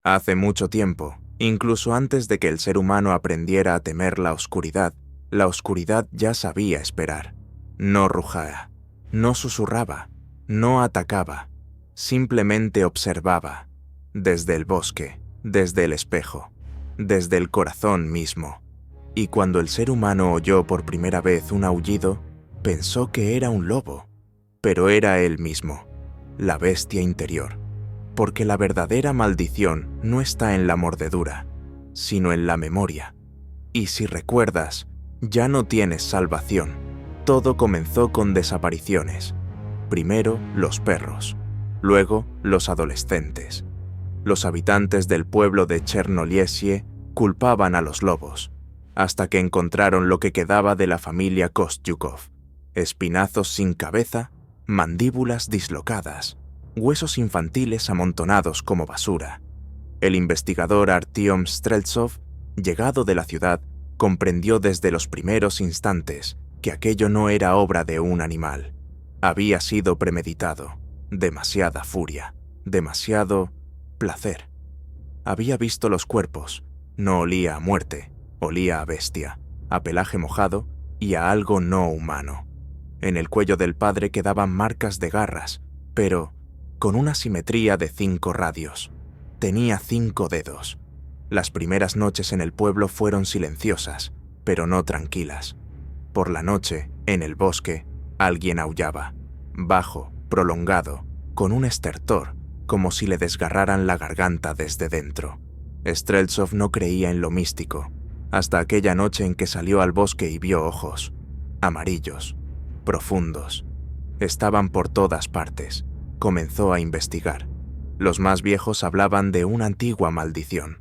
Hace mucho tiempo, incluso antes de que el ser humano aprendiera a temer la oscuridad ya sabía esperar. No rugía, no susurraba, no atacaba, simplemente observaba, desde el bosque, desde el espejo, desde el corazón mismo. Y cuando el ser humano oyó por primera vez un aullido, pensó que era un lobo, pero era él mismo, la bestia interior. Porque la verdadera maldición no está en la mordedura, sino en la memoria. Y si recuerdas, ya no tienes salvación. Todo comenzó con desapariciones. Primero los perros, luego los adolescentes. Los habitantes del pueblo de Chernoliesie culpaban a los lobos, hasta que encontraron lo que quedaba de la familia Kostyukov: espinazos sin cabeza, mandíbulas dislocadas, huesos infantiles amontonados como basura. El investigador Artyom Streltsov, llegado de la ciudad, comprendió desde los primeros instantes que aquello no era obra de un animal. Había sido premeditado, demasiada furia, demasiado placer. Había visto los cuerpos, no olía a muerte, olía a bestia, a pelaje mojado y a algo no humano. En el cuello del padre quedaban marcas de garras, pero con una simetría de 5 radios. Tenía 5 dedos. Las primeras noches en el pueblo fueron silenciosas, pero no tranquilas. Por la noche, en el bosque, alguien aullaba, bajo, prolongado, con un estertor, como si le desgarraran la garganta desde dentro. Streltsov no creía en lo místico, hasta aquella noche en que salió al bosque y vio ojos, amarillos, profundos. Estaban por todas partes. Comenzó a investigar. Los más viejos hablaban de una antigua maldición,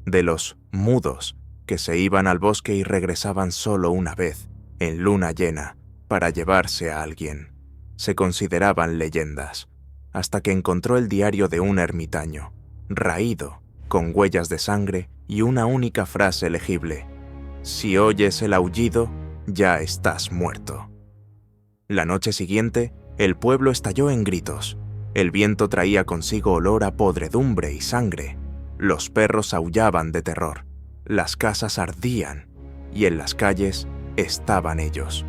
de los mudos que se iban al bosque y regresaban solo una vez, en luna llena, para llevarse a alguien. Se consideraban leyendas, hasta que encontró el diario de un ermitaño, raído, con huellas de sangre y una única frase legible: si oyes el aullido, ya estás muerto. La noche siguiente, el pueblo estalló en gritos. El viento traía consigo olor a podredumbre y sangre. Los perros aullaban de terror. Las casas ardían. Y en las calles estaban ellos.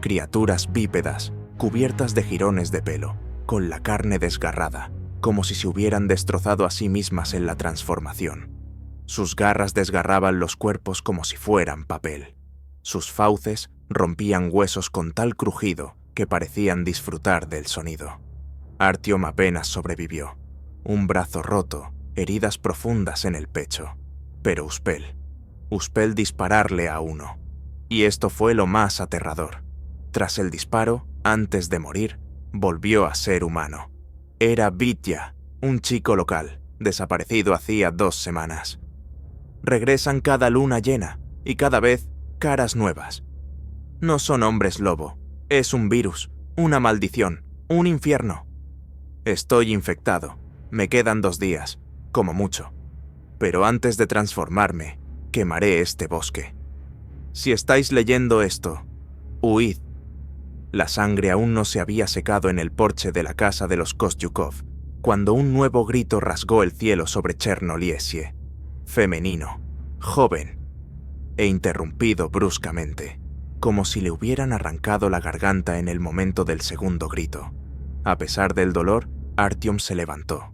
Criaturas bípedas, cubiertas de jirones de pelo, con la carne desgarrada, como si se hubieran destrozado a sí mismas en la transformación. Sus garras desgarraban los cuerpos como si fueran papel. Sus fauces rompían huesos con tal crujido que parecían disfrutar del sonido. Artyom apenas sobrevivió. Un brazo roto, heridas profundas en el pecho. Pero Uspel dispararle a uno. Y esto fue lo más aterrador. Tras el disparo, antes de morir, volvió a ser humano. Era Vitya, un chico local, desaparecido hacía 2 semanas. Regresan cada luna llena, y cada vez caras nuevas. No son hombres lobo, es un virus, una maldición, un infierno. Estoy infectado, me quedan 2 días, como mucho. Pero antes de transformarme, quemaré este bosque. Si estáis leyendo esto, huid. La sangre aún no se había secado en el porche de la casa de los Kostyukov, cuando un nuevo grito rasgó el cielo sobre Chernoliesie. Femenino, joven, e interrumpido bruscamente, como si le hubieran arrancado la garganta en el momento del segundo grito. A pesar del dolor, Artyom se levantó.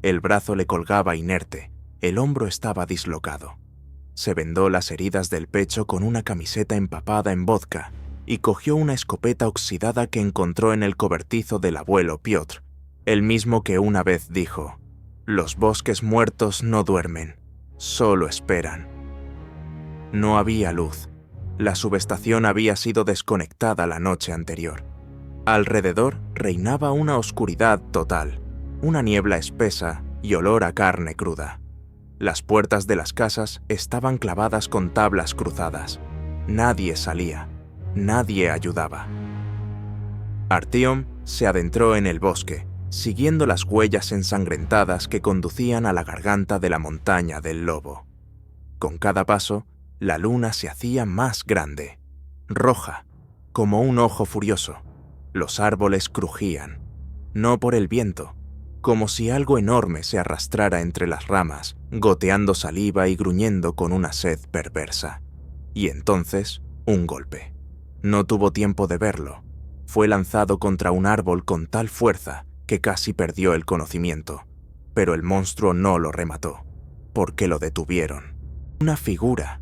El brazo le colgaba inerte, el hombro estaba dislocado. Se vendó las heridas del pecho con una camiseta empapada en vodka y cogió una escopeta oxidada que encontró en el cobertizo del abuelo Piotr, el mismo que una vez dijo: «Los bosques muertos no duermen, solo esperan». No había luz. La subestación había sido desconectada la noche anterior. Alrededor reinaba una oscuridad total, una niebla espesa y olor a carne cruda. Las puertas de las casas estaban clavadas con tablas cruzadas. Nadie salía, nadie ayudaba. Artyom se adentró en el bosque, siguiendo las huellas ensangrentadas que conducían a la garganta de la montaña del lobo. Con cada paso, la luna se hacía más grande, roja, como un ojo furioso. Los árboles crujían, no por el viento, como si algo enorme se arrastrara entre las ramas, goteando saliva y gruñendo con una sed perversa. Y entonces, un golpe. No tuvo tiempo de verlo. Fue lanzado contra un árbol con tal fuerza que casi perdió el conocimiento. Pero el monstruo no lo remató, porque lo detuvieron. Una figura,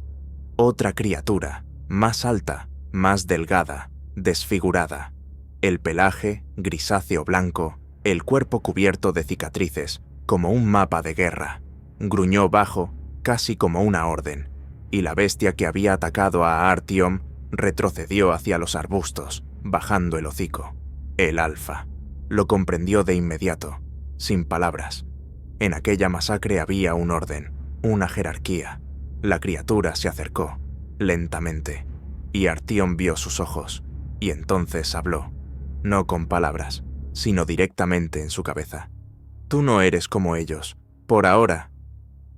otra criatura, más alta, más delgada, desfigurada. El pelaje, grisáceo blanco, el cuerpo cubierto de cicatrices, como un mapa de guerra. Gruñó bajo, casi como una orden, y la bestia que había atacado a Artyom retrocedió hacia los arbustos, bajando el hocico. El alfa. Lo comprendió de inmediato, sin palabras. En aquella masacre había un orden, una jerarquía. La criatura se acercó, lentamente, y Artyom vio sus ojos, y entonces habló, no con palabras, sino directamente en su cabeza. «Tú no eres como ellos, por ahora».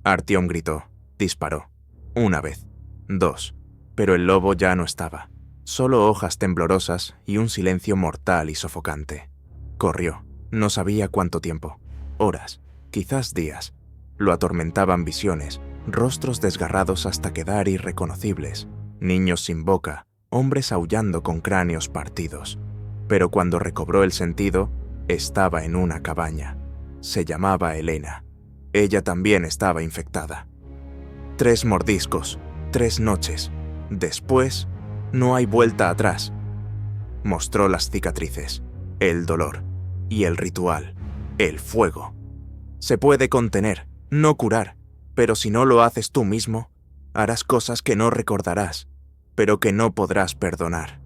Artyom gritó, disparó. Una vez, dos, pero el lobo ya no estaba. Solo hojas temblorosas y un silencio mortal y sofocante. Corrió, no sabía cuánto tiempo, horas, quizás días. Lo atormentaban visiones, rostros desgarrados hasta quedar irreconocibles, niños sin boca, hombres aullando con cráneos partidos. Pero cuando recobró el sentido, estaba en una cabaña. Se llamaba Elena. Ella también estaba infectada. 3 mordiscos, 3 noches. Después, no hay vuelta atrás. Mostró las cicatrices, el dolor y el ritual, el fuego. Se puede contener, no curar, pero si no lo haces tú mismo, harás cosas que no recordarás, pero que no podrás perdonar.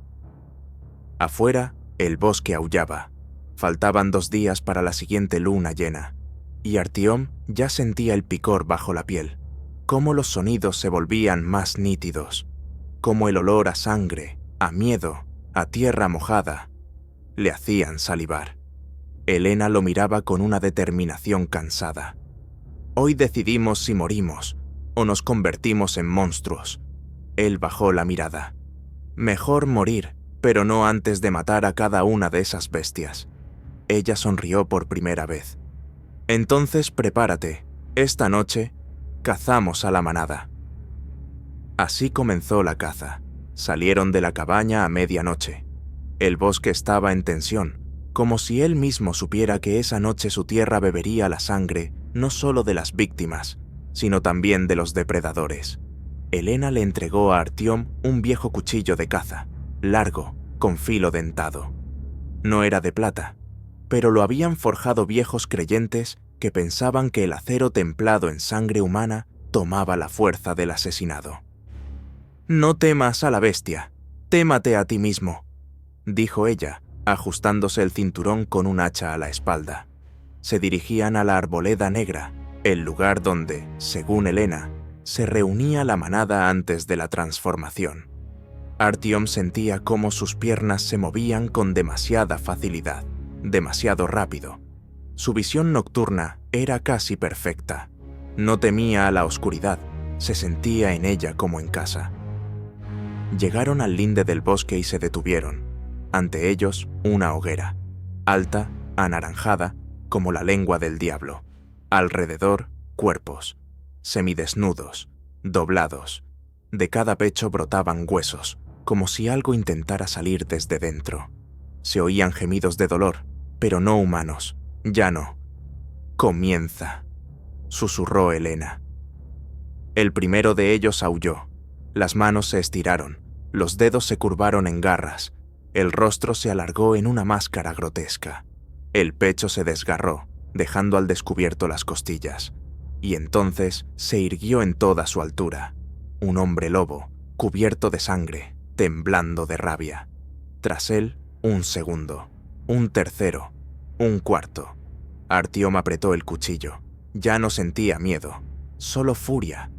Afuera, el bosque aullaba. Faltaban 2 días para la siguiente luna llena, y Artyom ya sentía el picor bajo la piel, cómo los sonidos se volvían más nítidos, cómo el olor a sangre, a miedo, a tierra mojada, le hacían salivar. Elena lo miraba con una determinación cansada. Hoy decidimos si morimos o nos convertimos en monstruos. Él bajó la mirada. Mejor morir, pero no antes de matar a cada una de esas bestias. Ella sonrió por primera vez. Entonces prepárate, esta noche cazamos a la manada. Así comenzó la caza. Salieron de la cabaña a medianoche. El bosque estaba en tensión, como si él mismo supiera que esa noche su tierra bebería la sangre no solo de las víctimas, sino también de los depredadores. Elena le entregó a Artyom un viejo cuchillo de caza, largo, con filo dentado. No era de plata, pero lo habían forjado viejos creyentes que pensaban que el acero templado en sangre humana tomaba la fuerza del asesinado. «No temas a la bestia, témate a ti mismo», dijo ella, ajustándose el cinturón con un hacha a la espalda. Se dirigían a la arboleda negra, el lugar donde, según Elena, se reunía la manada antes de la transformación. Artyom sentía cómo sus piernas se movían con demasiada facilidad, demasiado rápido. Su visión nocturna era casi perfecta. No temía a la oscuridad, se sentía en ella como en casa. Llegaron al linde del bosque y se detuvieron. Ante ellos, una hoguera, alta, anaranjada, como la lengua del diablo. Alrededor, cuerpos, semidesnudos, doblados. De cada pecho brotaban huesos, como si algo intentara salir desde dentro. Se oían gemidos de dolor, pero no humanos. Ya no. «Comienza», susurró Elena. El primero de ellos aulló. Las manos se estiraron, los dedos se curvaron en garras, el rostro se alargó en una máscara grotesca. El pecho se desgarró, dejando al descubierto las costillas, y entonces se irguió en toda su altura. Un hombre lobo, cubierto de sangre, temblando de rabia. Tras él, un segundo, un tercero, un cuarto. Artyom apretó el cuchillo. Ya no sentía miedo, solo furia.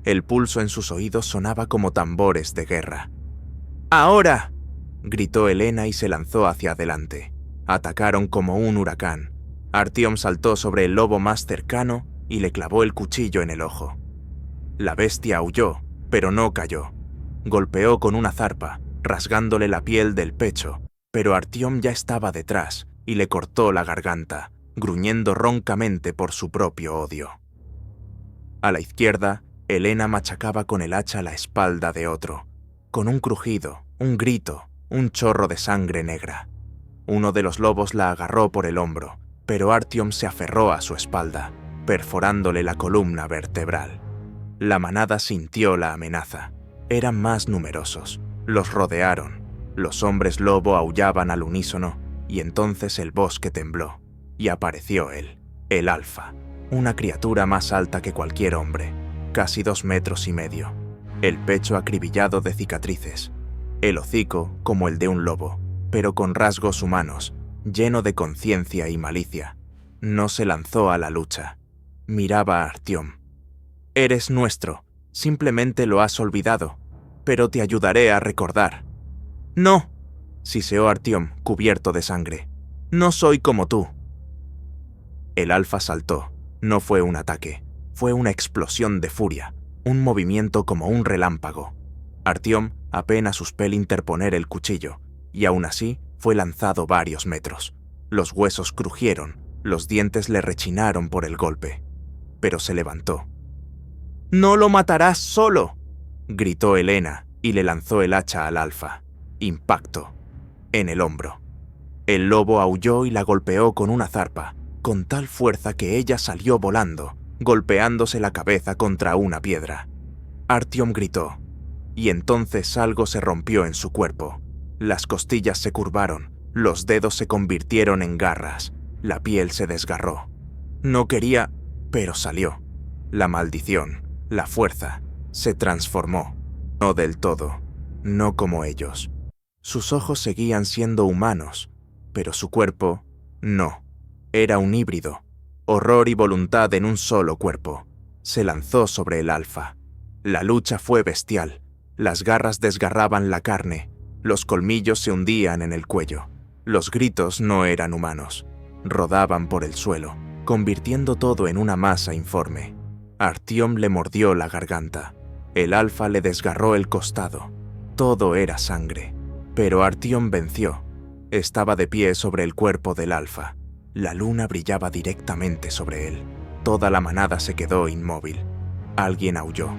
El pulso en sus oídos sonaba como tambores de guerra. «¡Ahora!», gritó Elena y se lanzó hacia adelante. Atacaron como un huracán. Artyom saltó sobre el lobo más cercano y le clavó el cuchillo en el ojo. La bestia aulló, pero no cayó. Golpeó con una zarpa, rasgándole la piel del pecho, pero Artyom ya estaba detrás y le cortó la garganta, gruñendo roncamente por su propio odio. A la izquierda, Helena machacaba con el hacha la espalda de otro, con un crujido, un grito, un chorro de sangre negra. Uno de los lobos la agarró por el hombro, pero Artyom se aferró a su espalda, perforándole la columna vertebral. La manada sintió la amenaza. Eran más numerosos. Los rodearon. Los hombres lobo aullaban al unísono, y entonces el bosque tembló, y apareció él, el alfa, una criatura más alta que cualquier hombre, casi 2,5 metros, el pecho acribillado de cicatrices, el hocico como el de un lobo, pero con rasgos humanos, lleno de conciencia y malicia. No se lanzó a la lucha. Miraba a Artyom. «Eres nuestro, simplemente lo has olvidado, pero te ayudaré a recordar». «No», siseó Artyom, cubierto de sangre. «No soy como tú». El alfa saltó. No fue un ataque, fue una explosión de furia, un movimiento como un relámpago. Artyom apenas supo interponer el cuchillo, y aún así fue lanzado varios metros. Los huesos crujieron, los dientes le rechinaron por el golpe. Pero se levantó. «¡No lo matarás solo!», gritó Helena y le lanzó el hacha al alfa. Impacto. En el hombro. El lobo aulló y la golpeó con una zarpa, con tal fuerza que ella salió volando, golpeándose la cabeza contra una piedra. Artyom gritó, y entonces algo se rompió en su cuerpo. Las costillas se curvaron, los dedos se convirtieron en garras, la piel se desgarró. No quería, pero salió. La maldición, la fuerza, se transformó. No del todo, no como ellos. Sus ojos seguían siendo humanos, pero su cuerpo, no. Era un híbrido, horror y voluntad en un solo cuerpo. Se lanzó sobre el alfa. La lucha fue bestial. Las garras desgarraban la carne, los colmillos se hundían en el cuello. Los gritos no eran humanos. Rodaban por el suelo, convirtiendo todo en una masa informe. Artyom le mordió la garganta. El alfa le desgarró el costado. Todo era sangre. Pero Artyom venció. Estaba de pie sobre el cuerpo del alfa. La luna brillaba directamente sobre él. Toda la manada se quedó inmóvil. Alguien aulló.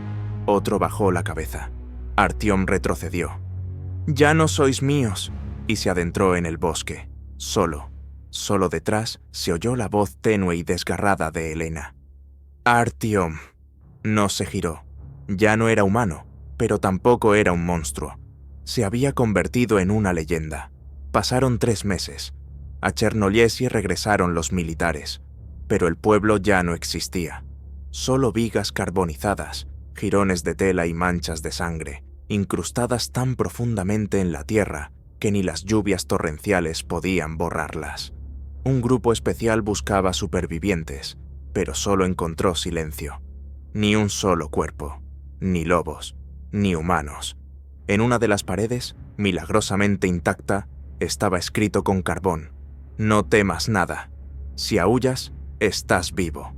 Otro bajó la cabeza. Artyom retrocedió. «Ya no sois míos», y se adentró en el bosque. Solo detrás se oyó la voz tenue y desgarrada de Helena. «Artyom». No se giró. Ya no era humano, pero tampoco era un monstruo. Se había convertido en una leyenda. Pasaron 3 meses. A Chernobyl regresaron los militares, pero el pueblo ya no existía. Solo vigas carbonizadas, jirones de tela y manchas de sangre, incrustadas tan profundamente en la tierra que ni las lluvias torrenciales podían borrarlas. Un grupo especial buscaba supervivientes, pero solo encontró silencio. Ni un solo cuerpo, ni lobos, ni humanos. En una de las paredes, milagrosamente intacta, estaba escrito con carbón: «No temas nada. Si aúllas, estás vivo».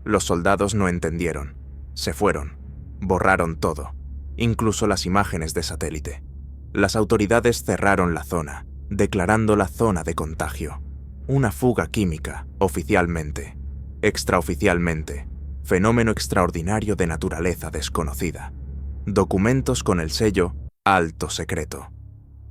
Los soldados no entendieron. Se fueron. Borraron todo, incluso las imágenes de satélite. Las autoridades cerraron la zona, declarándola zona de contagio. Una fuga química, oficialmente. Extraoficialmente, fenómeno extraordinario de naturaleza desconocida. Documentos con el sello «Alto Secreto».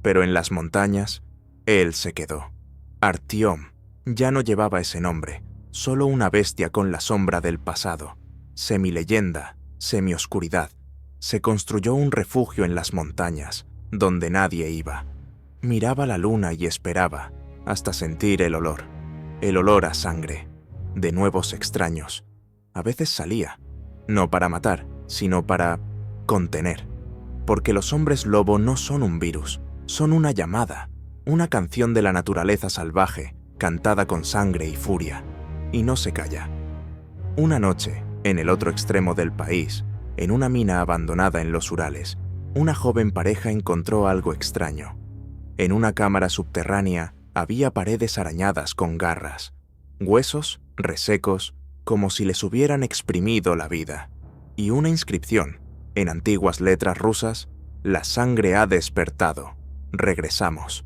Pero en las montañas, él se quedó. Artyom ya no llevaba ese nombre, solo una bestia con la sombra del pasado. Semileyenda, semioscuridad. Se construyó un refugio en las montañas, donde nadie iba. Miraba la luna y esperaba, hasta sentir el olor a sangre, de nuevos extraños. A veces salía, no para matar, sino para contener. Porque los hombres lobo no son un virus, son una llamada, una canción de la naturaleza salvaje, cantada con sangre y furia, y no se calla. Una noche, en el otro extremo del país, en una mina abandonada en los Urales, una joven pareja encontró algo extraño. En una cámara subterránea había paredes arañadas con garras, huesos resecos, como si les hubieran exprimido la vida, y una inscripción, en antiguas letras rusas: «La sangre ha despertado. Regresamos».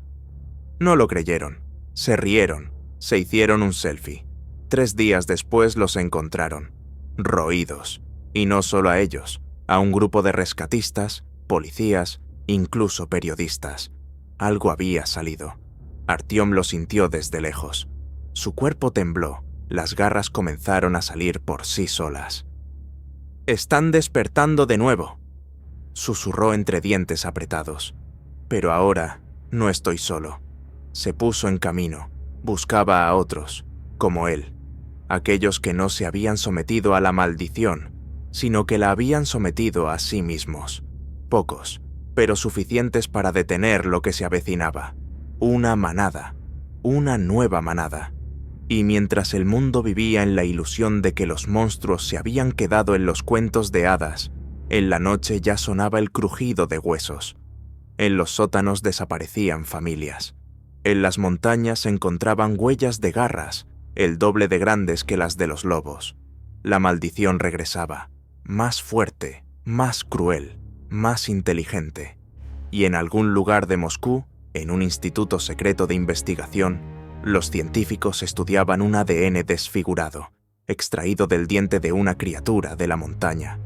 No lo creyeron, se rieron, Se hicieron un selfie. 3 días después los encontraron, roídos, y no solo a ellos, a un grupo de rescatistas, policías, incluso periodistas. Algo había salido. Artyom lo sintió desde lejos. Su cuerpo tembló, las garras comenzaron a salir por sí solas. «Están despertando de nuevo», susurró entre dientes apretados. «Pero ahora no estoy solo». Se puso en camino, buscaba a otros, como él, aquellos que no se habían sometido a la maldición, sino que la habían sometido a sí mismos. Pocos, pero suficientes para detener lo que se avecinaba. Una manada, una nueva manada. Y mientras el mundo vivía en la ilusión de que los monstruos se habían quedado en los cuentos de hadas, en la noche ya sonaba el crujido de huesos. En los sótanos desaparecían familias. En las montañas se encontraban huellas de garras, el doble de grandes que las de los lobos. La maldición regresaba, más fuerte, más cruel, más inteligente. Y en algún lugar de Moscú, en un instituto secreto de investigación, los científicos estudiaban un ADN desfigurado, extraído del diente de una criatura de la montaña.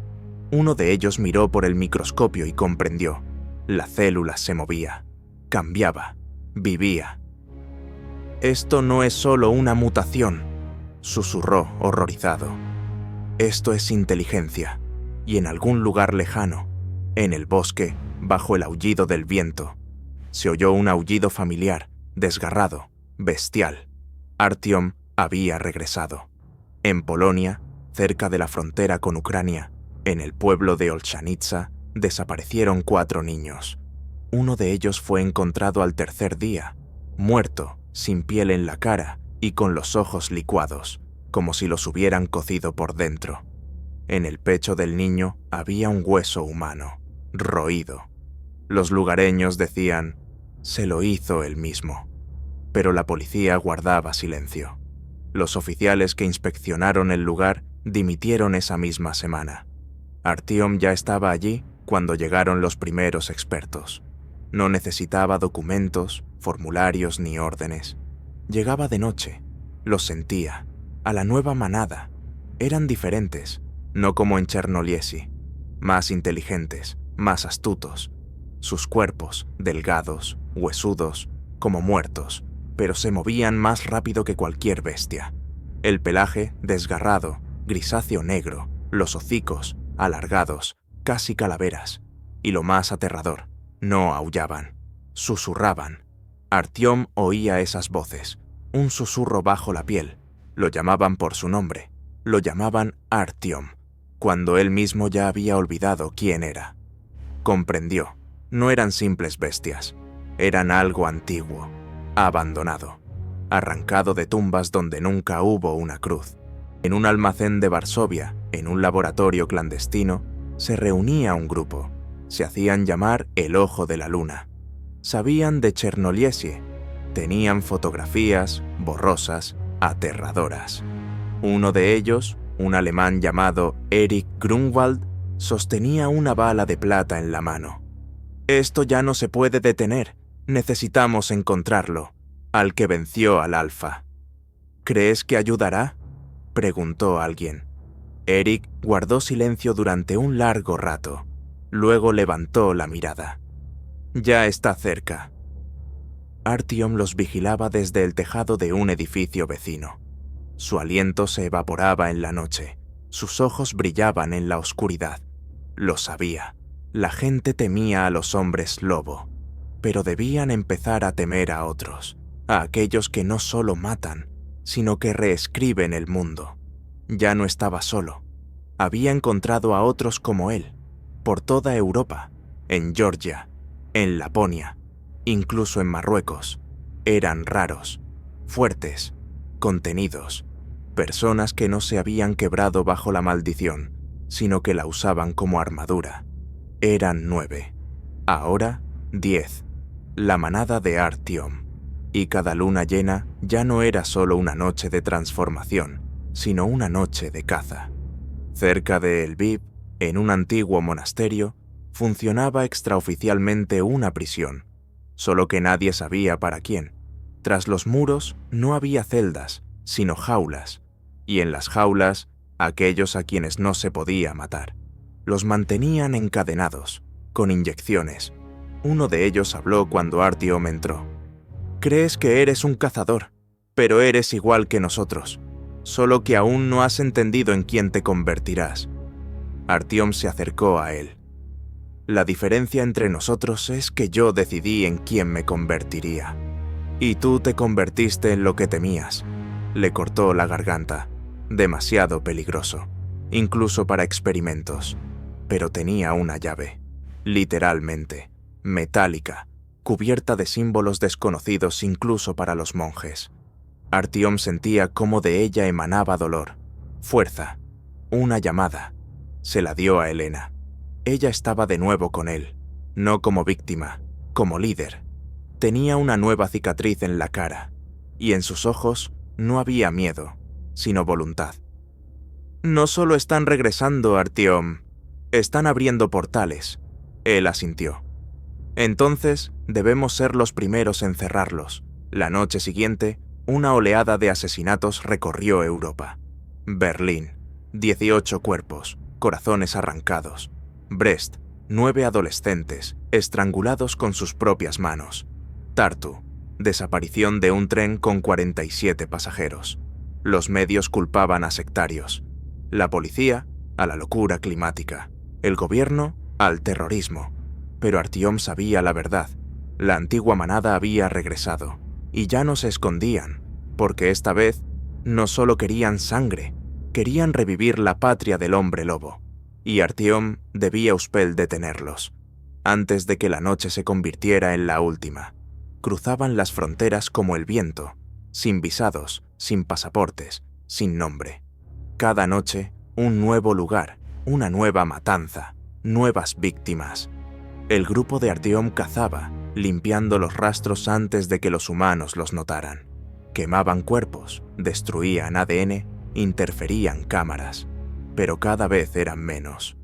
Uno de ellos miró por el microscopio y comprendió. La célula se movía, cambiaba, vivía. «Esto no es solo una mutación», susurró horrorizado. «Esto es inteligencia, y en algún lugar lejano, en el bosque, bajo el aullido del viento, se oyó un aullido familiar, desgarrado, bestial. Artyom había regresado. En Polonia, cerca de la frontera con Ucrania, en el pueblo de Olshanitsa, desaparecieron 4 niños. Uno de ellos fue encontrado al tercer día, muerto, sin piel en la cara y con los ojos licuados, como si los hubieran cocido por dentro. En el pecho del niño había un hueso humano, roído. Los lugareños decían, se lo hizo él mismo. Pero la policía guardaba silencio. Los oficiales que inspeccionaron el lugar dimitieron esa misma semana. Artyom ya estaba allí cuando llegaron los primeros expertos. No necesitaba documentos, formularios ni órdenes. Llegaba de noche, los sentía, a la nueva manada. Eran diferentes, no como en Chernoliesi, más inteligentes, más astutos. Sus cuerpos, delgados, huesudos, como muertos, pero se movían más rápido que cualquier bestia. El pelaje, desgarrado, grisáceo negro, los hocicos, alargados, casi calaveras. Y lo más aterrador, no aullaban, susurraban. Artyom oía esas voces, un susurro bajo la piel. Lo llamaban por su nombre, lo llamaban Artyom, cuando él mismo ya había olvidado quién era. Comprendió, no eran simples bestias, eran algo antiguo, abandonado, arrancado de tumbas donde nunca hubo una cruz. En un almacén de Varsovia, en un laboratorio clandestino, se reunía un grupo. Se hacían llamar el Ojo de la Luna. Sabían de Chernoliesie. Tenían fotografías borrosas, aterradoras. Uno de ellos, un alemán llamado Erich Grunwald, sostenía una bala de plata en la mano. «Esto ya no se puede detener. Necesitamos encontrarlo», al que venció al Alfa. «¿Crees que ayudará?», preguntó alguien. Erich guardó silencio durante un largo rato. Luego levantó la mirada. «Ya está cerca». Artyom los vigilaba desde el tejado de un edificio vecino. Su aliento se evaporaba en la noche. Sus ojos brillaban en la oscuridad. Lo sabía. La gente temía a los hombres lobo. Pero debían empezar a temer a otros, a aquellos que no solo matan, sino que reescriben el mundo. Ya no estaba solo. Había encontrado a otros como él, por toda Europa, en Georgia, en Laponia, incluso en Marruecos. Eran raros, fuertes, contenidos, personas que no se habían quebrado bajo la maldición, sino que la usaban como armadura. Eran 9, ahora 10, la manada de Artyom. Y cada luna llena ya no era solo una noche de transformación, sino una noche de caza. Cerca de Lviv, en un antiguo monasterio, funcionaba extraoficialmente una prisión, solo que nadie sabía para quién. Tras los muros no había celdas, sino jaulas, y en las jaulas, aquellos a quienes no se podía matar. Los mantenían encadenados, con inyecciones. Uno de ellos habló cuando Artyom entró. «Crees que eres un cazador, pero eres igual que nosotros, solo que aún no has entendido en quién te convertirás». Artyom se acercó a él. «La diferencia entre nosotros es que yo decidí en quién me convertiría. Y tú te convertiste en lo que temías». Le cortó la garganta. Demasiado peligroso, incluso para experimentos. Pero tenía una llave, literalmente, metálica, cubierta de símbolos desconocidos incluso para los monjes. Artyom sentía cómo de ella emanaba dolor, fuerza, una llamada. Se la dio a Elena. Ella estaba de nuevo con él, no como víctima, como líder. Tenía una nueva cicatriz en la cara, y en sus ojos no había miedo, sino voluntad. «No solo están regresando, Artyom, están abriendo portales», él asintió. «Entonces debemos ser los primeros en cerrarlos». La noche siguiente, una oleada de asesinatos recorrió Europa. Berlín, 18 cuerpos, corazones arrancados. Brest, 9 adolescentes, estrangulados con sus propias manos. Tartu, desaparición de un tren con 47 pasajeros. Los medios culpaban a sectarios. La policía, a la locura climática. El gobierno, al terrorismo. Pero Artyom sabía la verdad. La antigua manada había regresado. Y ya no se escondían, porque esta vez no solo querían sangre, querían revivir la patria del hombre lobo. Y Artyom debía detenerlos, antes de que la noche se convirtiera en la última. Cruzaban las fronteras como el viento, sin visados, sin pasaportes, sin nombre. Cada noche, un nuevo lugar, una nueva matanza, nuevas víctimas. El grupo de Artyom cazaba, limpiando los rastros antes de que los humanos los notaran. Quemaban cuerpos, destruían ADN, interferían cámaras, pero cada vez eran menos.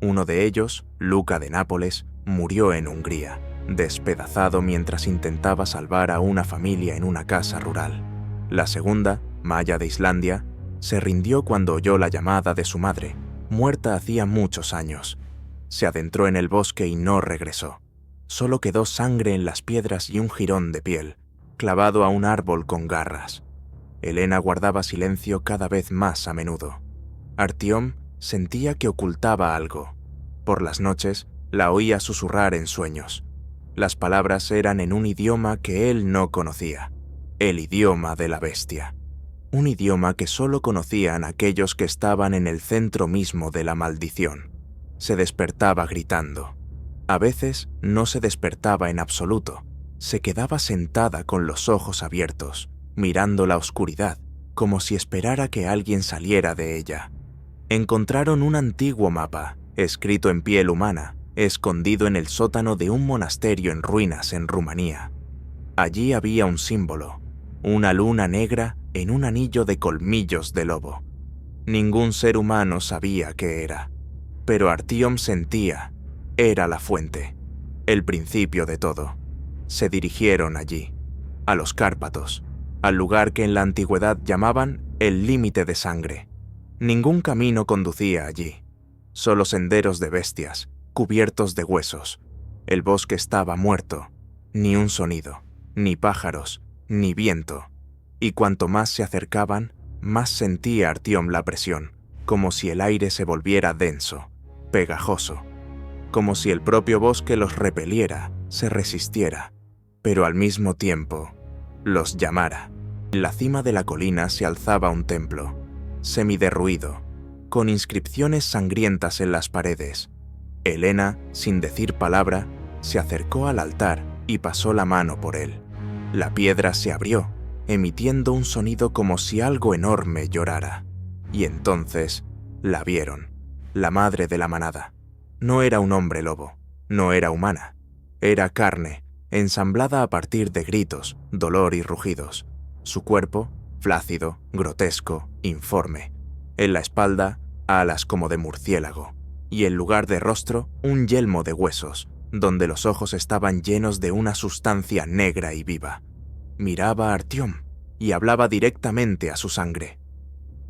Uno de ellos, Luca de Nápoles, murió en Hungría, despedazado mientras intentaba salvar a una familia en una casa rural. La segunda, Maya de Islandia, se rindió cuando oyó la llamada de su madre, muerta hacía muchos años. Se adentró en el bosque y no regresó. Solo quedó sangre en las piedras y un jirón de piel, clavado a un árbol con garras. Elena guardaba silencio cada vez más a menudo. Artyom sentía que ocultaba algo. Por las noches, la oía susurrar en sueños. Las palabras eran en un idioma que él no conocía, el idioma de la bestia. Un idioma que solo conocían aquellos que estaban en el centro mismo de la maldición. Se despertaba gritando. A veces no se despertaba en absoluto. Se quedaba sentada con los ojos abiertos, mirando la oscuridad, como si esperara que alguien saliera de ella. Encontraron un antiguo mapa, escrito en piel humana, escondido en el sótano de un monasterio en ruinas en Rumanía. Allí había un símbolo, una luna negra en un anillo de colmillos de lobo. Ningún ser humano sabía qué era, pero Artyom sentía, era la fuente, el principio de todo. Se dirigieron allí, a los Cárpatos, al lugar que en la antigüedad llamaban el límite de sangre. Ningún camino conducía allí, solo senderos de bestias, cubiertos de huesos. El bosque estaba muerto, ni un sonido, ni pájaros, ni viento. Y cuanto más se acercaban, más sentía Artyom la presión, como si el aire se volviera denso, pegajoso, como si el propio bosque los repeliera, se resistiera, pero al mismo tiempo los llamara. En la cima de la colina se alzaba un templo, semiderruido, con inscripciones sangrientas en las paredes. Elena, sin decir palabra, se acercó al altar y pasó la mano por él. La piedra se abrió, emitiendo un sonido como si algo enorme llorara. Y entonces la vieron, la madre de la manada. No era un hombre lobo, no era humana. Era carne, ensamblada a partir de gritos, dolor y rugidos. Su cuerpo, flácido, grotesco, informe. En la espalda, alas como de murciélago. Y en lugar de rostro, un yelmo de huesos, donde los ojos estaban llenos de una sustancia negra y viva. Miraba a Artyom y hablaba directamente a su sangre.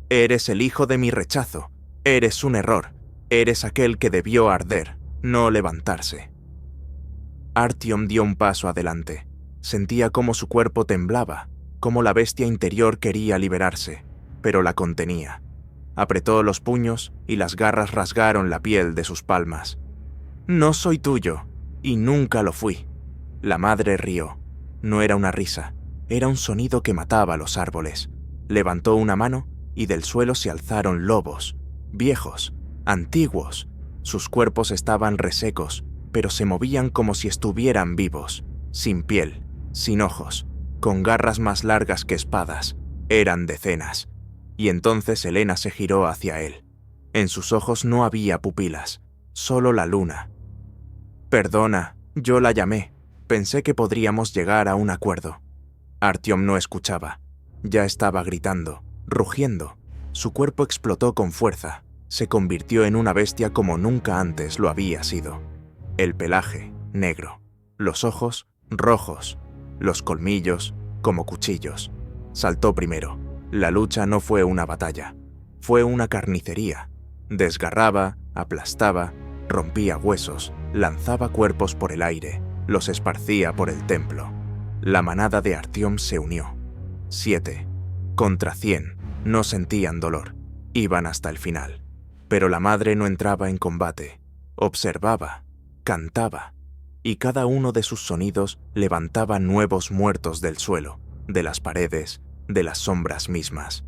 «Eres el hijo de mi rechazo. Eres un error. Eres aquel que debió arder, no levantarse». Artyom dio un paso adelante. Sentía cómo su cuerpo temblaba, cómo la bestia interior quería liberarse, pero la contenía. Apretó los puños y las garras rasgaron la piel de sus palmas. «No soy tuyo, y nunca lo fui». La madre rió. No era una risa, era un sonido que mataba los árboles. Levantó una mano y del suelo se alzaron lobos, viejos, antiguos. Sus cuerpos estaban resecos, pero se movían como si estuvieran vivos, sin piel, sin ojos, con garras más largas que espadas. Eran decenas. Y entonces Elena se giró hacia él. En sus ojos no había pupilas, solo la luna. «Perdona, yo la llamé. Pensé que podríamos llegar a un acuerdo». Artyom no escuchaba. Ya estaba gritando, rugiendo. Su cuerpo explotó con fuerza. Se convirtió en una bestia como nunca antes lo había sido. El pelaje, negro. Los ojos, rojos. Los colmillos, como cuchillos. Saltó primero. La lucha no fue una batalla. Fue una carnicería. Desgarraba, aplastaba, rompía huesos, lanzaba cuerpos por el aire, los esparcía por el templo. La manada de Artyom se unió. 7 contra 100 no sentían dolor. Iban hasta el final. Pero la madre no entraba en combate. Observaba, cantaba, y cada uno de sus sonidos levantaba nuevos muertos del suelo, de las paredes, de las sombras mismas.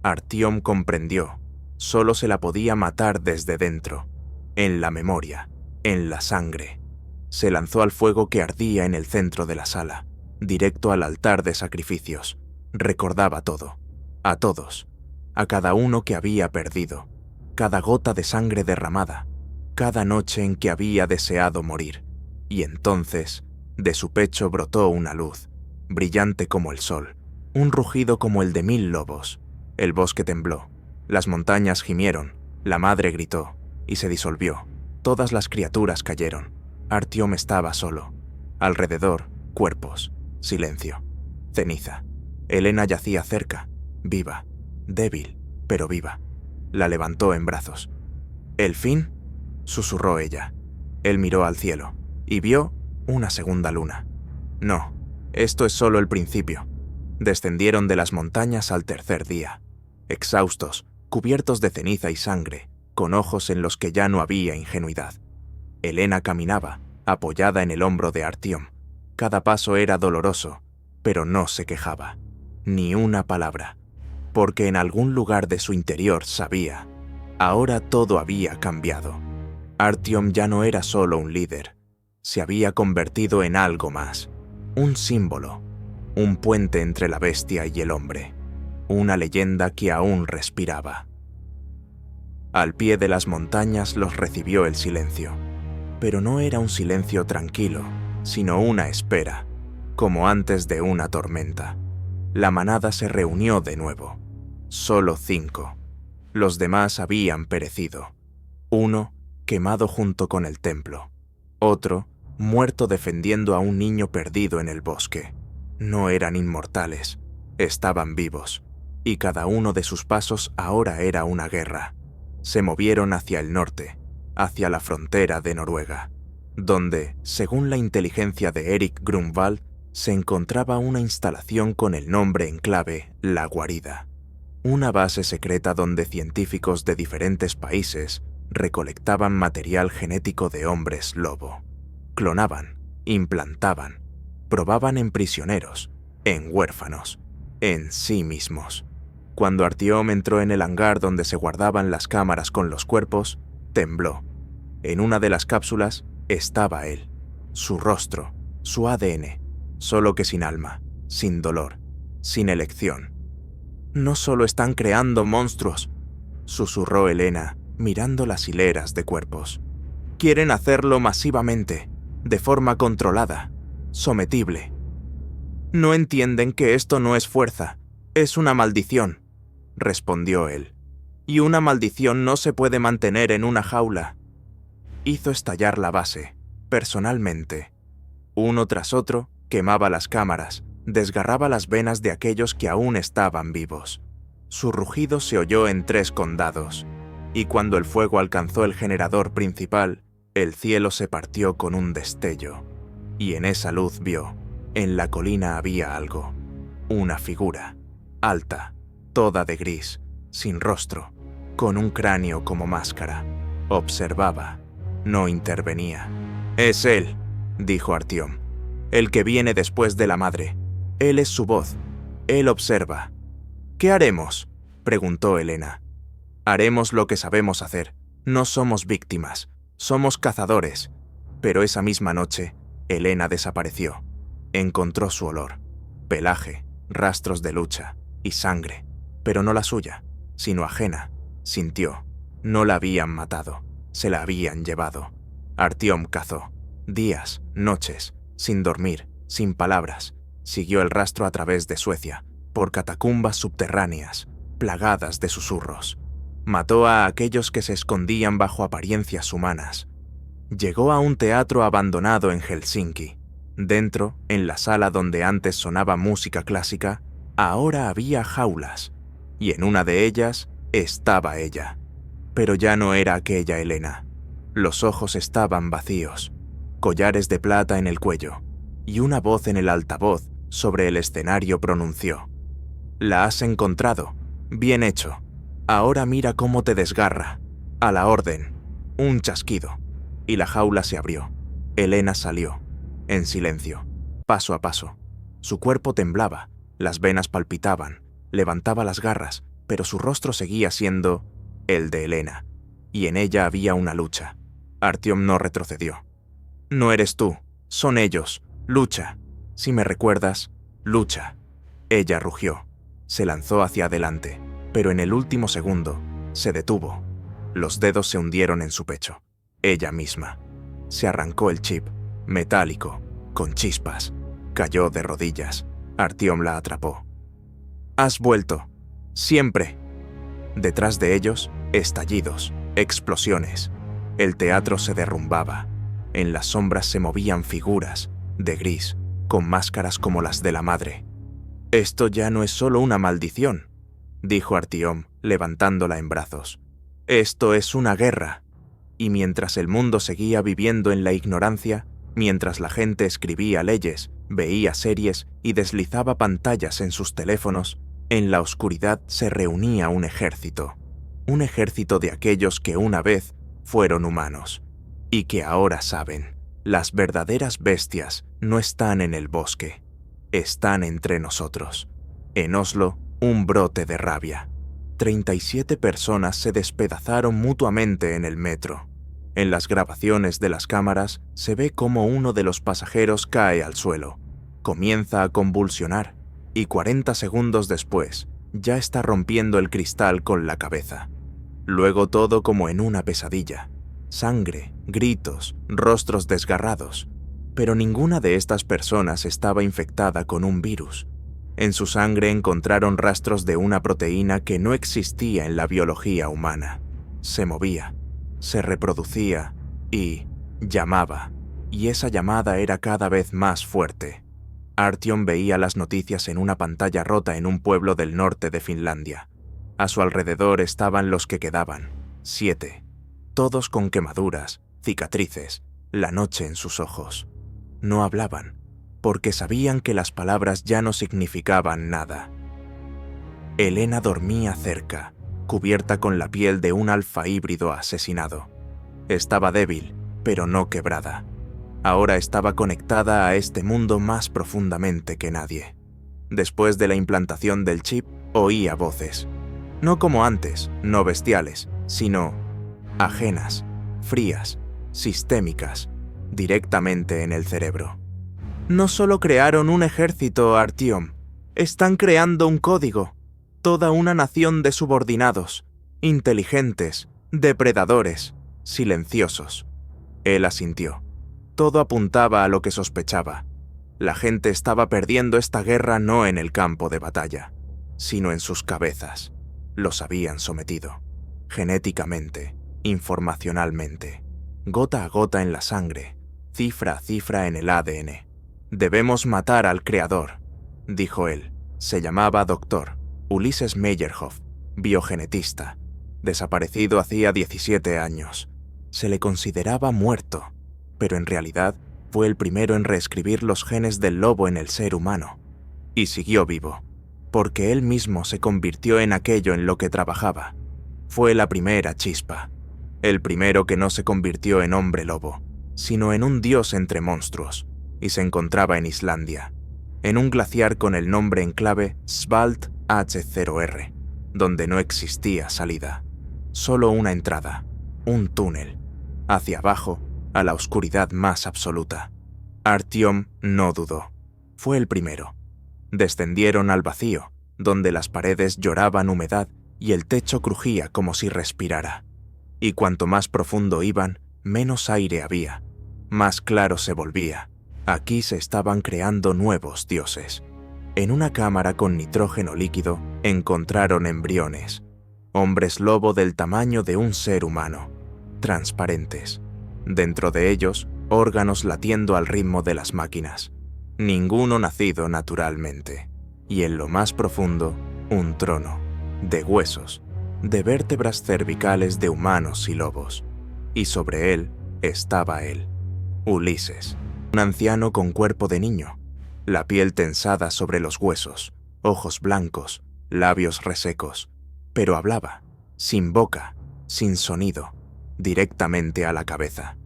Artyom comprendió. Solo se la podía matar desde dentro, en la memoria, en la sangre. Se lanzó al fuego que ardía en el centro de la sala, directo al altar de sacrificios. Recordaba todo, a todos, a cada uno que había perdido, cada gota de sangre derramada, cada noche en que había deseado morir. Y entonces, de su pecho brotó una luz, brillante como el sol, un rugido como el de 1000 lobos. El bosque tembló, las montañas gimieron, la madre gritó, y se disolvió. Todas las criaturas cayeron. Artyom estaba solo. Alrededor, cuerpos, silencio, ceniza. Elena yacía cerca, viva, débil, pero viva. La levantó en brazos. «¿El fin?», susurró ella. Él miró al cielo y vio una segunda luna. «No, esto es solo el principio». Descendieron de las montañas al tercer día, exhaustos, cubiertos de ceniza y sangre, con ojos en los que ya no había ingenuidad. Elena caminaba, apoyada en el hombro de Artyom. Cada paso era doloroso, pero no se quejaba, ni una palabra, porque en algún lugar de su interior sabía, ahora todo había cambiado. Artyom ya no era solo un líder, se había convertido en algo más, un símbolo, un puente entre la bestia y el hombre, una leyenda que aún respiraba. Al pie de las montañas los recibió el silencio, pero no era un silencio tranquilo, sino una espera, como antes de una tormenta. La manada se reunió de nuevo. Solo 5. Los demás habían perecido. Uno, quemado junto con el templo. Otro, muerto defendiendo a un niño perdido en el bosque. No eran inmortales, estaban vivos, y cada uno de sus pasos ahora era una guerra. Se movieron hacia el norte, hacia la frontera de Noruega, donde, según la inteligencia de Erik Grunwald, se encontraba una instalación con el nombre en clave La Guarida, una base secreta donde científicos de diferentes países recolectaban material genético de hombres lobo. Clonaban, implantaban, probaban en prisioneros, en huérfanos, en sí mismos. Cuando Artyom entró en el hangar donde se guardaban las cámaras con los cuerpos, tembló. En una de las cápsulas estaba él, su rostro, su ADN, solo que sin alma, sin dolor, sin elección. «No solo están creando monstruos», susurró Elena, mirando las hileras de cuerpos. «Quieren hacerlo masivamente, de forma controlada, sometible. No entienden que esto no es fuerza, es una maldición», respondió él. «Y una maldición no se puede mantener en una jaula». Hizo estallar la base, personalmente. Uno tras otro, quemaba las cámaras, desgarraba las venas de aquellos que aún estaban vivos. Su rugido se oyó en 3 condados, y cuando el fuego alcanzó el generador principal, el cielo se partió con un destello, y en esa luz vio, en la colina había algo, una figura, alta, toda de gris, sin rostro, con un cráneo como máscara. Observaba, no intervenía. «Es él», dijo Artyom, «el que viene después de la madre. Él es su voz. Él observa». «¿Qué haremos?», preguntó Elena. «Haremos lo que sabemos hacer. No somos víctimas, somos cazadores». Pero esa misma noche, Elena desapareció. Encontró su olor, pelaje, rastros de lucha y sangre, pero no la suya, sino ajena. Sintió. No la habían matado, se la habían llevado. Artyom cazó. Días, noches, sin dormir, sin palabras. Siguió el rastro a través de Suecia, por catacumbas subterráneas, plagadas de susurros. Mató a aquellos que se escondían bajo apariencias humanas. Llegó a un teatro abandonado en Helsinki. Dentro, en la sala donde antes sonaba música clásica, ahora había jaulas, y en una de ellas estaba ella. Pero ya no era aquella Elena. Los ojos estaban vacíos, collares de plata en el cuello, y una voz en el altavoz sobre el escenario pronunció: «La has encontrado. Bien hecho. Ahora mira cómo te desgarra. A la orden». Un chasquido, y la jaula se abrió. Elena salió, en silencio, paso a paso. Su cuerpo temblaba, las venas palpitaban, levantaba las garras, pero su rostro seguía siendo el de Elena, y en ella había una lucha. Artyom no retrocedió. «No eres tú, son ellos. Lucha. Si me recuerdas, lucha». Ella rugió, se lanzó hacia adelante, pero en el último segundo se detuvo. Los dedos se hundieron en su pecho. Ella misma. Se arrancó el chip, metálico, con chispas. Cayó de rodillas. Artyom la atrapó. «Has vuelto. Siempre». Detrás de ellos, estallidos, explosiones. El teatro se derrumbaba. En las sombras se movían figuras, de gris, con máscaras como las de la madre. «Esto ya no es solo una maldición», dijo Artyom, levantándola en brazos. «Esto es una guerra». Y mientras el mundo seguía viviendo en la ignorancia, mientras la gente escribía leyes, veía series y deslizaba pantallas en sus teléfonos, en la oscuridad se reunía un ejército de aquellos que una vez fueron humanos, y que ahora saben, las verdaderas bestias no están en el bosque, están entre nosotros. En Oslo, un brote de rabia. 37 personas se despedazaron mutuamente en el metro. En las grabaciones de las cámaras se ve cómo uno de los pasajeros cae al suelo, comienza a convulsionar, y 40 segundos después ya está rompiendo el cristal con la cabeza. Luego todo como en una pesadilla. Sangre, gritos, rostros desgarrados. Pero ninguna de estas personas estaba infectada con un virus. En su sangre encontraron rastros de una proteína que no existía en la biología humana. Se movía, se reproducía y llamaba. Y esa llamada era cada vez más fuerte. Artyom veía las noticias en una pantalla rota en un pueblo del norte de Finlandia. A su alrededor estaban los que quedaban, 7, todos con quemaduras, cicatrices, la noche en sus ojos. No hablaban, porque sabían que las palabras ya no significaban nada. Elena dormía cerca, cubierta con la piel de un alfa híbrido asesinado. Estaba débil, pero no quebrada. Ahora estaba conectada a este mundo más profundamente que nadie. Después de la implantación del chip, oía voces. No como antes, no bestiales, sino ajenas, frías, sistémicas, directamente en el cerebro. No solo crearon un ejército, Artyom, están creando un código, toda una nación de subordinados, inteligentes, depredadores, silenciosos. Él asintió. Todo apuntaba a lo que sospechaba. La gente estaba perdiendo esta guerra no en el campo de batalla, sino en sus cabezas. Los habían sometido, genéticamente, informacionalmente, gota a gota en la sangre, cifra a cifra en el ADN. Debemos matar al Creador. dijo él. Se llamaba Dr. Ulises Meyerhoff, biogenetista. Desaparecido hacía 17 años. Se le consideraba muerto, pero en realidad fue el primero en reescribir los genes del lobo en el ser humano. Y siguió vivo, porque él mismo se convirtió en aquello en lo que trabajaba. Fue la primera chispa, el primero que no se convirtió en hombre lobo, sino en un dios entre monstruos, y se encontraba en Islandia, en un glaciar con el nombre en clave Svalt H0R, donde no existía salida, solo una entrada, un túnel, hacia abajo, a la oscuridad más absoluta. Artyom no dudó. Fue el primero. Descendieron al vacío, donde las paredes lloraban humedad y el techo crujía como si respirara. Y cuanto más profundo iban, menos aire había, más claro se volvía. Aquí se estaban creando nuevos dioses. En una cámara con nitrógeno líquido encontraron embriones, hombres lobo del tamaño de un ser humano, transparentes. Dentro de ellos, órganos latiendo al ritmo de las máquinas. Ninguno nacido naturalmente. Y en lo más profundo, un trono, de huesos, de vértebras cervicales de humanos y lobos. Y sobre él estaba él, Ulises, un anciano con cuerpo de niño, la piel tensada sobre los huesos, ojos blancos, labios resecos, pero hablaba, sin boca, sin sonido, directamente a la cabeza.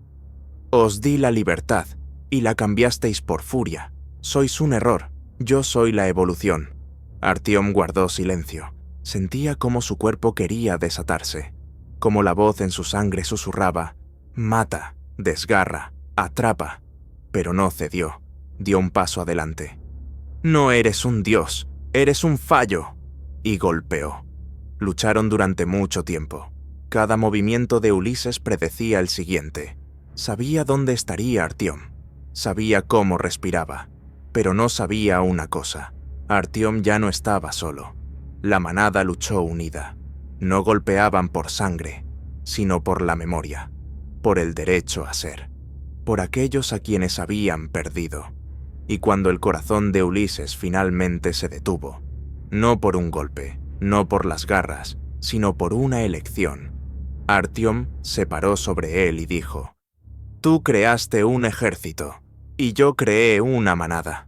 Os di la libertad, y la cambiasteis por furia. Sois un error, yo soy la evolución. Artyom guardó silencio. Sentía cómo su cuerpo quería desatarse, como la voz en su sangre susurraba, mata, desgarra, atrapa, pero no cedió, dio un paso adelante. No eres un dios, eres un fallo, y golpeó. Lucharon durante mucho tiempo. Cada movimiento de Ulises predecía el siguiente. Sabía dónde estaría Artyom, sabía cómo respiraba, pero no sabía una cosa. Artyom ya no estaba solo. La manada luchó unida. No golpeaban por sangre, sino por la memoria, por el derecho a ser, por aquellos a quienes habían perdido. Y cuando el corazón de Ulises finalmente se detuvo, no por un golpe, no por las garras, sino por una elección, Artyom se paró sobre él y dijo: «Tú creaste un ejército, y yo creé una manada».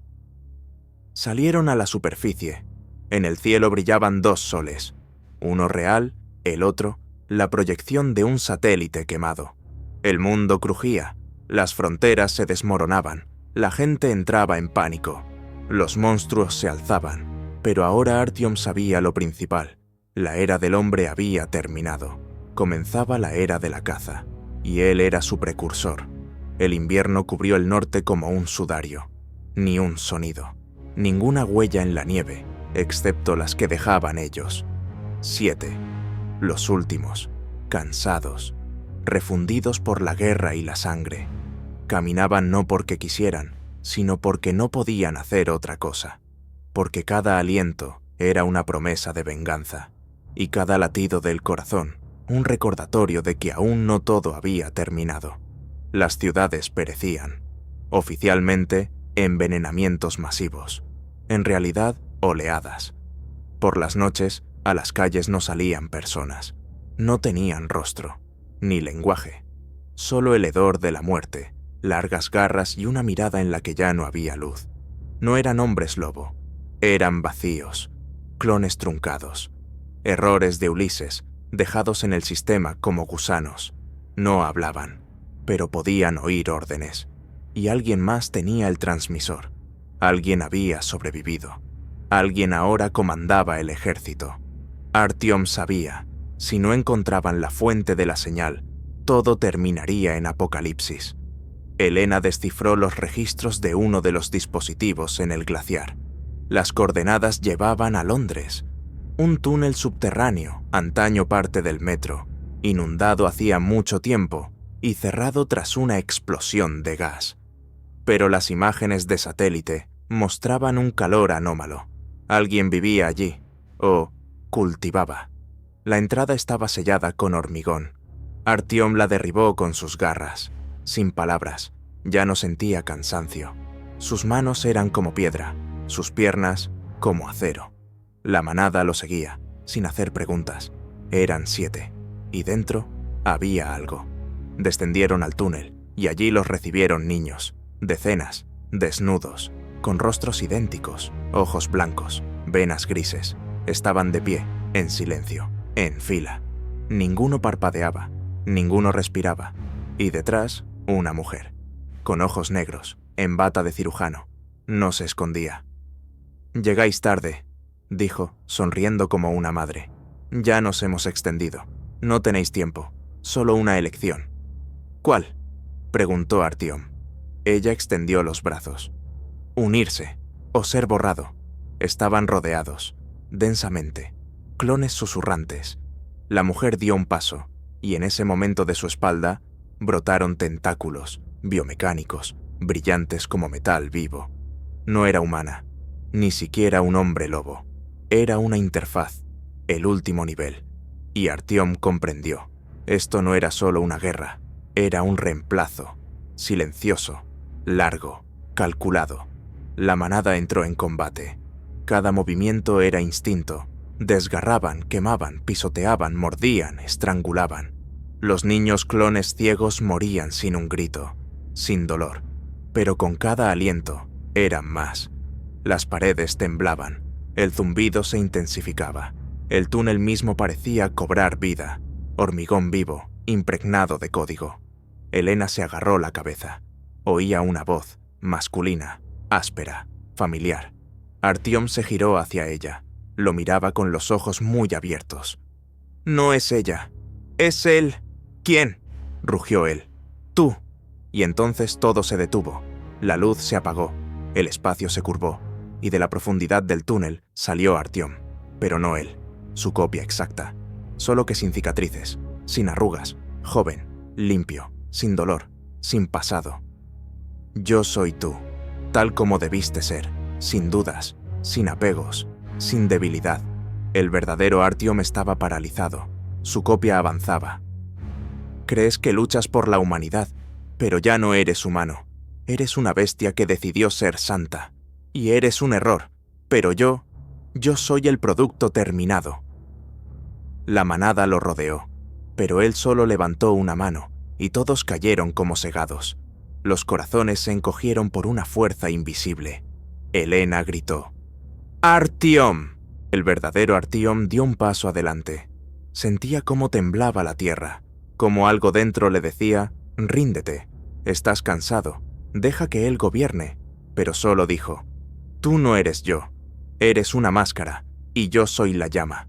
Salieron a la superficie. En el cielo brillaban dos soles, uno real, el otro, la proyección de un satélite quemado. El mundo crujía, las fronteras se desmoronaban, la gente entraba en pánico, los monstruos se alzaban, pero ahora Artyom sabía lo principal. La era del hombre había terminado, comenzaba la era de la caza, y él era su precursor. El invierno cubrió el norte como un sudario, ni un sonido, ninguna huella en la nieve, excepto las que dejaban ellos. 7. Los últimos, cansados, refundidos por la guerra y la sangre. Caminaban no porque quisieran, sino porque no podían hacer otra cosa, porque cada aliento era una promesa de venganza, y cada latido del corazón un recordatorio de que aún no todo había terminado. Las ciudades perecían, oficialmente envenenamientos masivos, en realidad oleadas. Por las noches, a las calles no salían personas, no tenían rostro, ni lenguaje, solo el hedor de la muerte, largas garras y una mirada en la que ya no había luz. No eran hombres lobo, eran vacíos, clones truncados, errores de Ulises, dejados en el sistema como gusanos. No hablaban, pero podían oír órdenes, y alguien más tenía el transmisor. Alguien había sobrevivido. Alguien ahora comandaba el ejército. Artyom sabía, si no encontraban la fuente de la señal, todo terminaría en apocalipsis. Elena descifró los registros de uno de los dispositivos en el glaciar. Las coordenadas llevaban a Londres, un túnel subterráneo, antaño parte del metro, inundado hacía mucho tiempo y cerrado tras una explosión de gas. Pero las imágenes de satélite mostraban un calor anómalo. Alguien vivía allí, o cultivaba. La entrada estaba sellada con hormigón. Artyom la derribó con sus garras. Sin palabras, ya no sentía cansancio. Sus manos eran como piedra, sus piernas como acero. La manada lo seguía, sin hacer preguntas. Eran 7, y dentro había algo. Descendieron al túnel, y allí los recibieron niños, decenas, desnudos, con rostros idénticos, ojos blancos, venas grises. Estaban de pie, en silencio, en fila. Ninguno parpadeaba, ninguno respiraba. Y detrás, una mujer, con ojos negros, en bata de cirujano. No se escondía. «Llegáis tarde», dijo, sonriendo como una madre. «Ya nos hemos extendido. No tenéis tiempo. Solo una elección». «¿Cuál?», preguntó Artyom. Ella extendió los brazos. «Unirse o ser borrado». Estaban rodeados, densamente, clones susurrantes. La mujer dio un paso, y en ese momento de su espalda brotaron tentáculos, biomecánicos, brillantes como metal vivo. No era humana, ni siquiera un hombre lobo. Era una interfaz, el último nivel. Y Artyom comprendió. Esto no era solo una guerra, era un reemplazo, silencioso, largo, calculado. La manada entró en combate. Cada movimiento era instinto. Desgarraban, quemaban, pisoteaban, mordían, estrangulaban. Los niños clones ciegos morían sin un grito, sin dolor, pero con cada aliento eran más. Las paredes temblaban, el zumbido se intensificaba, el túnel mismo parecía cobrar vida, hormigón vivo, impregnado de código. Elena se agarró la cabeza. Oía una voz, masculina, áspera, familiar. Artyom se giró hacia ella. Lo miraba con los ojos muy abiertos. «No es ella. Es él». «¿Quién?», rugió él. «Tú». Y entonces todo se detuvo. La luz se apagó, el espacio se curvó, y de la profundidad del túnel salió Artyom. Pero no él, su copia exacta. Solo que sin cicatrices, sin arrugas, joven, limpio, sin dolor, sin pasado. «Yo soy tú, tal como debiste ser, sin dudas, sin apegos, sin debilidad». El verdadero Artyom estaba paralizado. Su copia avanzaba. «Crees que luchas por la humanidad, pero ya no eres humano. Eres una bestia que decidió ser santa. Y eres un error, pero yo soy el producto terminado». La manada lo rodeó, pero él solo levantó una mano, y todos cayeron como cegados. Los corazones se encogieron por una fuerza invisible. Elena gritó: «¡Artyom!». El verdadero Artyom dio un paso adelante. Sentía cómo temblaba la tierra, como algo dentro le decía: «Ríndete, estás cansado, deja que él gobierne». Pero solo dijo: «Tú no eres yo, eres una máscara, y yo soy la llama».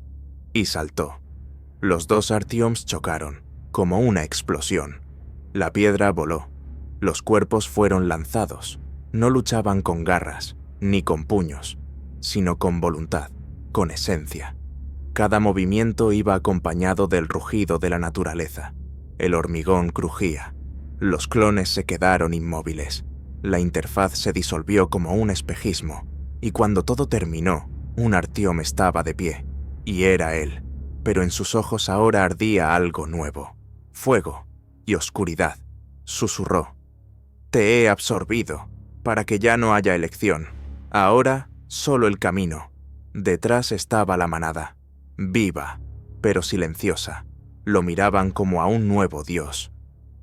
Y saltó. Los dos Artyoms chocaron, como una explosión. La piedra voló. Los cuerpos fueron lanzados. No luchaban con garras, ni con puños, sino con voluntad, con esencia. Cada movimiento iba acompañado del rugido de la naturaleza. El hormigón crujía. Los clones se quedaron inmóviles. La interfaz se disolvió como un espejismo, y cuando todo terminó, un Artyom estaba de pie, y era él, pero en sus ojos ahora ardía algo nuevo, fuego y oscuridad. Susurró: «Te he absorbido, para que ya no haya elección. Ahora, solo el camino». Detrás estaba la manada, viva, pero silenciosa. Lo miraban como a un nuevo dios.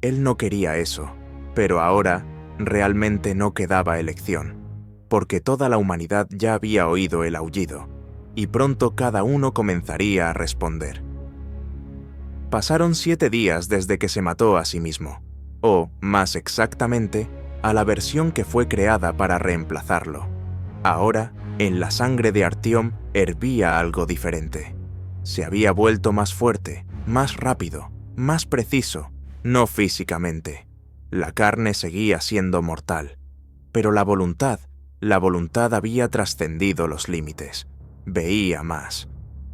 Él no quería eso, pero ahora realmente no quedaba elección, porque toda la humanidad ya había oído el aullido, y pronto cada uno comenzaría a responder. Pasaron 7 días desde que se mató a sí mismo, o, más exactamente, a la versión que fue creada para reemplazarlo. Ahora, en la sangre de Artyom hervía algo diferente. Se había vuelto más fuerte, más rápido, más preciso, no físicamente. La carne seguía siendo mortal, pero la voluntad había trascendido los límites. Veía más.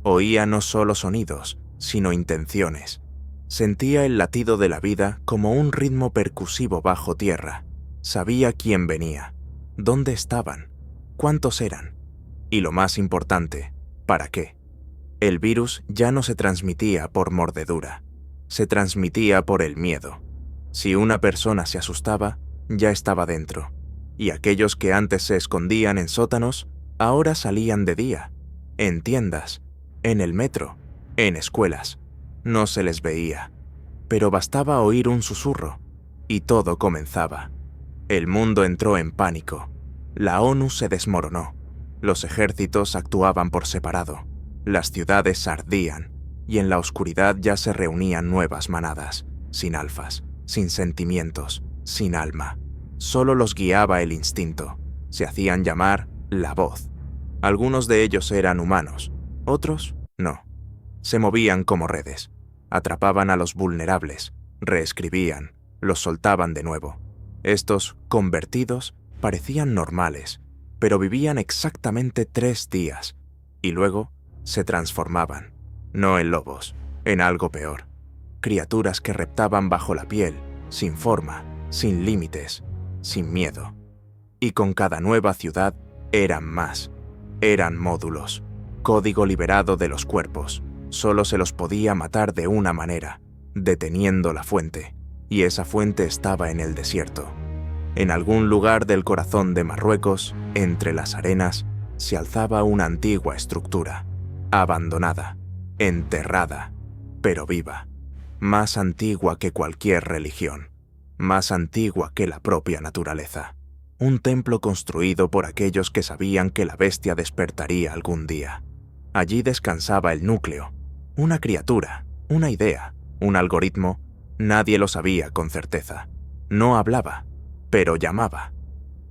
Oía no solo sonidos, sino intenciones. Sentía el latido de la vida como un ritmo percusivo bajo tierra. Sabía quién venía, dónde estaban, cuántos eran, y lo más importante, ¿para qué? El virus ya no se transmitía por mordedura, se transmitía por el miedo. Si una persona se asustaba, ya estaba dentro. y aquellos que antes se escondían en sótanos, ahora salían de día, en tiendas, en el metro, en escuelas. No se les veía, pero bastaba oír un susurro, y todo comenzaba. El mundo entró en pánico. La ONU se desmoronó. Los ejércitos actuaban por separado. Las ciudades ardían, y en la oscuridad ya se reunían nuevas manadas, sin alfas, sin sentimientos, sin alma. Solo los guiaba el instinto. Se hacían llamar la voz. Algunos de ellos eran humanos, otros no. Se movían como redes. Atrapaban a los vulnerables, reescribían, los soltaban de nuevo. Estos, convertidos, parecían normales, pero vivían exactamente 3 días, y luego se transformaban, no en lobos, en algo peor. Criaturas que reptaban bajo la piel, sin forma, sin límites, sin miedo. Y con cada nueva ciudad eran más. Eran módulos, código liberado de los cuerpos. Solo se los podía matar de una manera, deteniendo la fuente, y esa fuente estaba en el desierto. En algún lugar del corazón de Marruecos, entre las arenas, se alzaba una antigua estructura, abandonada, enterrada, pero viva, más antigua que cualquier religión, más antigua que la propia naturaleza. Un templo construido por aquellos que sabían que la bestia despertaría algún día. Allí descansaba el núcleo, una criatura, una idea, un algoritmo. Nadie lo sabía con certeza. No hablaba, pero llamaba.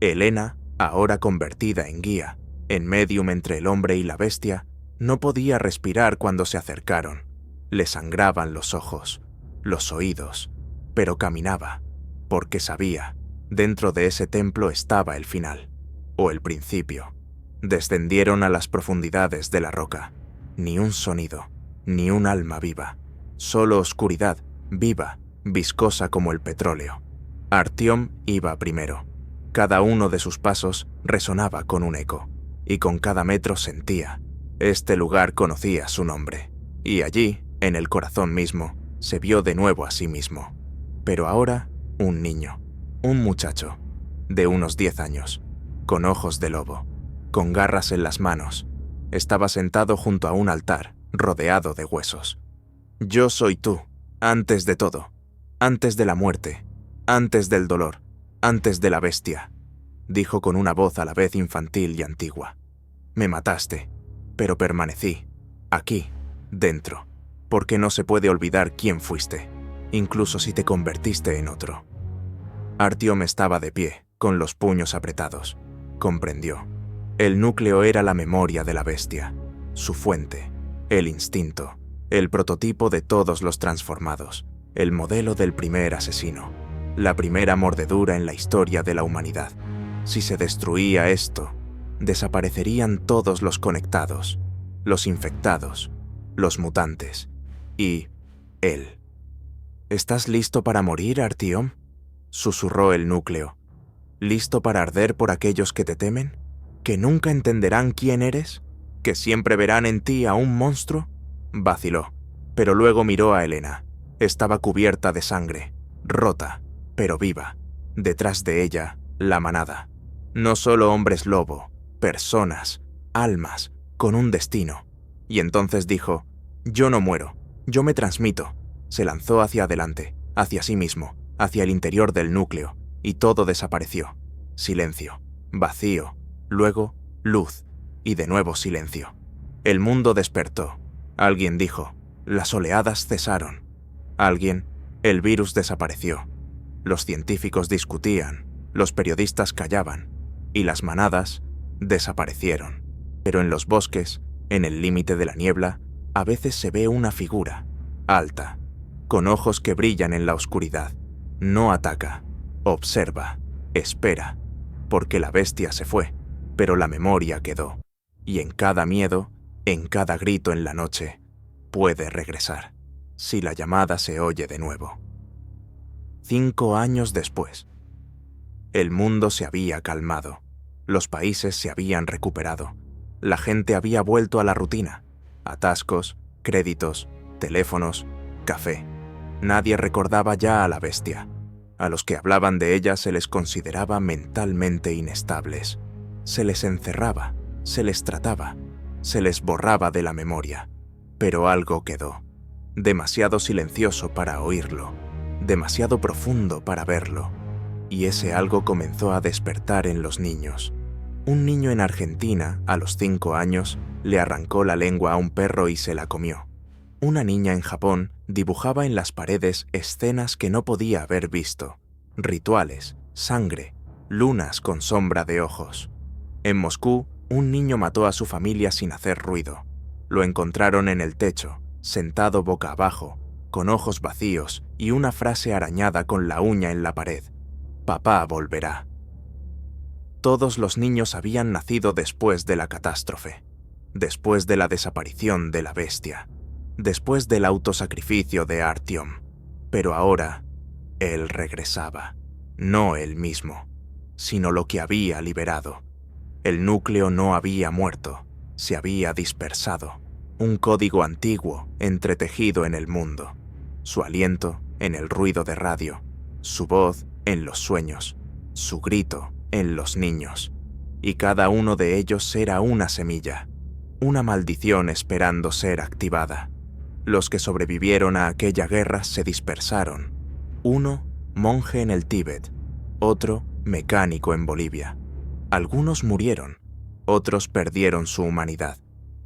Helena, ahora convertida en guía, en médium entre el hombre y la bestia, no podía respirar cuando se acercaron. Le sangraban los ojos, los oídos, pero caminaba, porque sabía, dentro de ese templo estaba el final, o el principio. Descendieron a las profundidades de la roca. Ni un sonido, ni un alma viva, solo oscuridad, viva, viscosa como el petróleo. Artyom iba primero. Cada uno de sus pasos resonaba con un eco, y con cada metro sentía. Este lugar conocía su nombre, y allí, en el corazón mismo, se vio de nuevo a sí mismo. Pero ahora, un niño, un muchacho, de unos 10 años, con ojos de lobo, con garras en las manos, estaba sentado junto a un altar, rodeado de huesos. Yo soy tú, antes de todo, antes de la muerte, antes del dolor, antes de la bestia, dijo con una voz a la vez infantil y antigua. Me mataste, pero permanecí, aquí, dentro, porque no se puede olvidar quién fuiste, incluso si te convertiste en otro. Artyom estaba de pie, con los puños apretados. Comprendió. El núcleo era la memoria de la bestia, su fuente, el instinto, el prototipo de todos los transformados, el modelo del primer asesino, la primera mordedura en la historia de la humanidad. Si se destruía esto, desaparecerían todos los conectados, los infectados, los mutantes, y él. ¿Estás listo para morir, Artyom?, susurró el núcleo. ¿Listo para arder por aquellos que te temen? ¿Que nunca entenderán quién eres? ¿Que siempre verán en ti a un monstruo? Vaciló, pero luego miró a Helena. Estaba cubierta de sangre, rota, pero viva. Detrás de ella, la manada. No solo hombres lobo, personas, almas, con un destino. Y entonces dijo, yo no muero, yo me transmito. Se lanzó hacia adelante, hacia sí mismo, hacia el interior del núcleo, y todo desapareció. Silencio, vacío, luego luz, y de nuevo silencio. El mundo despertó. Alguien dijo, las oleadas cesaron. Alguien, el virus desapareció. Los científicos discutían, los periodistas callaban, y las manadas desaparecieron. Pero en los bosques, en el límite de la niebla, a veces se ve una figura, alta, con ojos que brillan en la oscuridad. No ataca, observa, espera, porque la bestia se fue, pero la memoria quedó, y en cada miedo, en cada grito en la noche, puede regresar, si la llamada se oye de nuevo. 5 años después. El mundo se había calmado, los países se habían recuperado, la gente había vuelto a la rutina, atascos, créditos, teléfonos, café. Nadie recordaba ya a la bestia. A los que hablaban de ella se les consideraba mentalmente inestables. Se les encerraba, se les trataba, se les borraba de la memoria. Pero algo quedó, demasiado silencioso para oírlo, demasiado profundo para verlo. Y ese algo comenzó a despertar en los niños. Un niño en Argentina, a los 5 años, le arrancó la lengua a un perro y se la comió. Una niña en Japón dibujaba en las paredes escenas que no podía haber visto, rituales, sangre, lunas con sombra de ojos. En Moscú, un niño mató a su familia sin hacer ruido. Lo encontraron en el techo, sentado boca abajo, con ojos vacíos y una frase arañada con la uña en la pared: «Papá volverá». Todos los niños habían nacido después de la catástrofe, después de la desaparición de la bestia, después del autosacrificio de Artyom. Pero ahora, él regresaba, no él mismo, sino lo que había liberado. El núcleo no había muerto, se había dispersado, un código antiguo entretejido en el mundo, su aliento en el ruido de radio, su voz en los sueños, su grito en los niños, y cada uno de ellos era una semilla, una maldición esperando ser activada. Los que sobrevivieron a aquella guerra se dispersaron. Uno, monje en el Tíbet, otro, mecánico en Bolivia. Algunos murieron, otros perdieron su humanidad.